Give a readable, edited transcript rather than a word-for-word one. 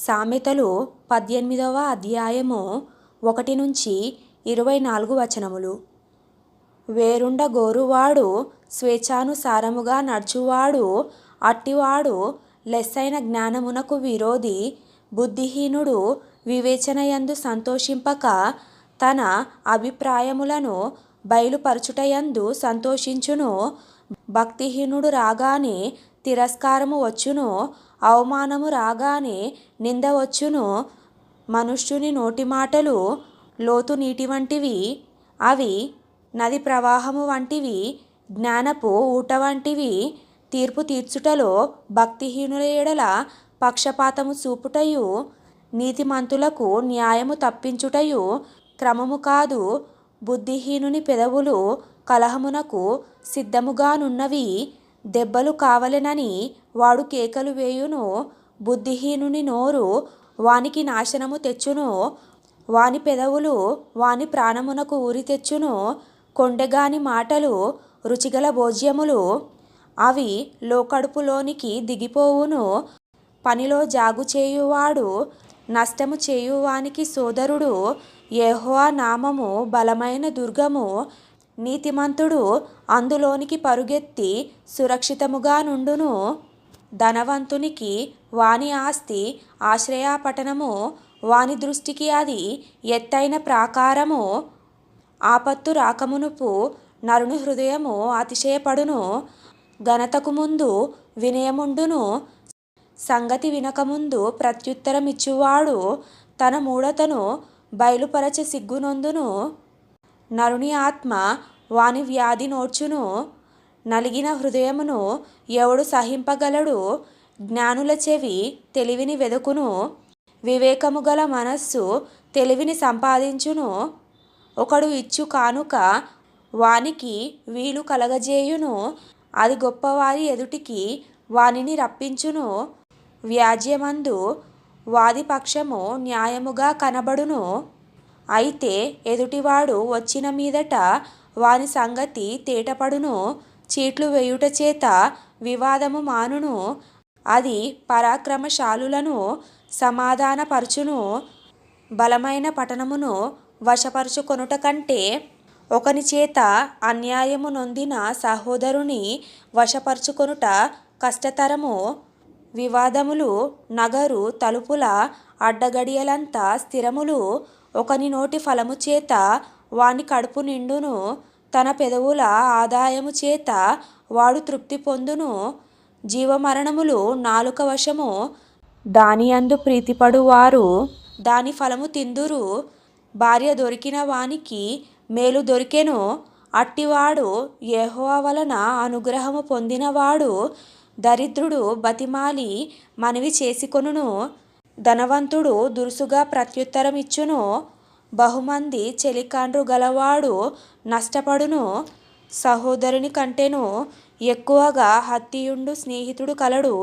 సామెతలు 18వ అధ్యాయము 1 నుంచి 24 వచనములు. వేరుండ గోరువాడు స్వేచ్ఛానుసారముగా నడుచువాడు అట్టివాడు లెస్సైన జ్ఞానమునకు విరోధి. బుద్ధిహీనుడు వివేచనయందు సంతోషింపక తన అభిప్రాయములను బయలుపరచుటయందు సంతోషించును. భక్తిహీనుడు రాగానే తిరస్కారము వచ్చును, అవమానము రాగానే నింద వచ్చును. మనుష్యుని నోటి మాటలు లోతు నీటి వంటివి, అవి నది ప్రవాహము వంటివి, జ్ఞానపు ఊట వంటివి. తీర్పు తీర్చుటలో భక్తిహీనుల ఎడల పక్షపాతము చూపుటయు, నీతిమంతులకు న్యాయము తప్పించుటయు క్రమము కాదు. బుద్ధిహీనుని పెదవులు కలహమునకు సిద్ధముగానున్నవి, దెబ్బలు కావలెనని వాడు కేకలు వేయును. బుద్ధిహీనుని నోరు వానికి నాశనము తెచ్చును, వాని పెదవులు వాని ప్రాణమునకు ఉరి తెచ్చును. కొండెగాని మాటలు రుచిగల భోజ్యములు, అవి లోకడుపులోనికి దిగిపోవును. పనిలో జాగు చేయువాడు నష్టము చేయువానికి సోదరుడు. యెహోవా నామము బలమైన దుర్గము, నీతిమంతుడు అందులోనికి పరుగెత్తి సురక్షితముగా నుండును. ధనవంతునికి వాని ఆస్తి ఆశ్రయపట్టణము, వాని దృష్టికి అది ఎత్తైన ప్రాకారము. ఆపత్తు రాకమునుపు నరుని హృదయము అతిశయపడును, ఘనతకు ముందు వినయముండును. సంగతి వినకముందు ప్రత్యుత్తరమిచ్చువాడు తన మూఢతను బయలుపరచ సిగ్గునొందును. నరుని ఆత్మ వాని వ్యాధి నోర్చును, నలిగిన హృదయమును ఎవడు సహింపగలడు? జ్ఞానుల చెవి తెలివిని వెదకును, వివేకము గల మనస్సు తెలివిని సంపాదించును. ఒకడు ఇచ్చు కానుక వానికి వీలు కలగజేయును, అది గొప్పవారి ఎదుటికి వానిని రప్పించును. వ్యాజ్యమందు వాది పక్షము న్యాయముగా కనబడును, అయితే ఎదుటివాడు వచ్చిన మీదట వాని సంగతి తేటపడును. చీట్లు వేయుట చేత వివాదము మానును, అది పరాక్రమశాలులను సమాధానపరచును. బలమైన పట్టణమును వశపరుచుకొనుట కంటే ఒకని చేత అన్యాయము నొందిన సహోదరుని వశపరుచుకొనుట కష్టతరము. వివాదములు నగరు తలుపుల అడ్డగడియలంత స్థిరములు. ఒకని నోటి ఫలము చేత వాని కడుపు నిండును, తన పెదవుల ఆదాయము చేత వాడు తృప్తి పొందును. జీవమరణములు నాలుక వశము, దానియందు ప్రీతిపడువారు దాని ఫలము తిందురు. భార్య దొరికిన వానికి మేలు దొరికెను, అట్టివాడు యెహోవా వలన అనుగ్రహము పొందినవాడు. దరిద్రుడు బతిమాలి మనవి చేసుకొనును, ధనవంతుడు దురుసుగా ప్రత్యుత్తరమిచ్చును. బహుమంది చెలికాండ్రు గలవాడు నష్టపడును, సహోదరుని కంటెను ఎక్కువగా హత్తియుండు స్నేహితుడు కలడు.